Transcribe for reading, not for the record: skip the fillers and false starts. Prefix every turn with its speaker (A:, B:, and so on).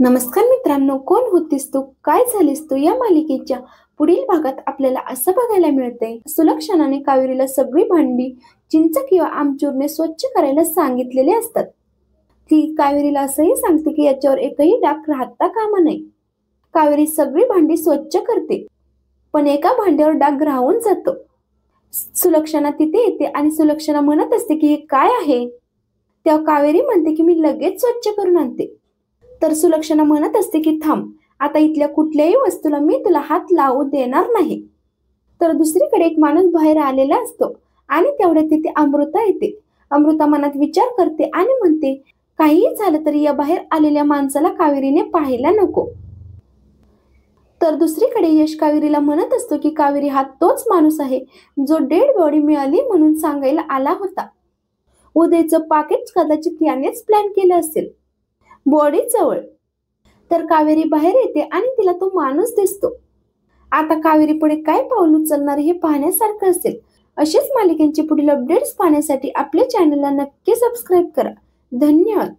A: नमस्कार मित्रांनो, कोण होतीस तू, काय झालीस तू या मालिकेच्या पुढील भागात आपल्याला असं बघायला मिळतंय. सुलक्षणाने कावेरीला सगळी भांडी चिंच किंवा आमचूरने स्वच्छ करायला सांगितलेले असतात. ती कावेरीला असंही सांगते की याच्यावर एकही डाग राहता कामा नये. कावेरी सगळी भांडी स्वच्छ करते, पण एका भांड्यावर डाग राहून जातो. सुलक्षणा तिथे येते आणि सुलक्षणा म्हणत असते की हे काय आहे. तेव्हा कावेरी म्हणते की मी लगेच स्वच्छ करून आणते. तर सुलक्षणा म्हणत असते की थांब, आता इथल्या कुठल्याही वस्तूला मी तुला हात लावू देणार नाही. तर दुसरीकडे एक माणूस बाहेर आलेला असतो आणि तेवढ्यात तिथे अमृता येते. अमृता मनात विचार करते आणि म्हणते काहीही झालं तरी या बाहेर आलेल्या माणसाला कावेरीने पाहायला नको. तर दुसरीकडे यश कावेरीला म्हणत असतो की कावेरी हा तोच माणूस आहे जो डेड बॉडी मिळाली म्हणून सांगायला आला होता. उद्याचं पाकिट कदाचित यानेच प्लॅन केलं असेल. बॉडी जवळ तर कावेरी बाहेर येते आणि तिला तो माणूस दिसतो. आता कावेरी पुढे काय पाऊल उचलणार हे पाहण्यासारखं असेल. असेच मालिकेचे पुढील अपडेट्स पाहण्यासाठी आपल्या चॅनलला नक्की सबस्क्राईब करा. धन्यवाद.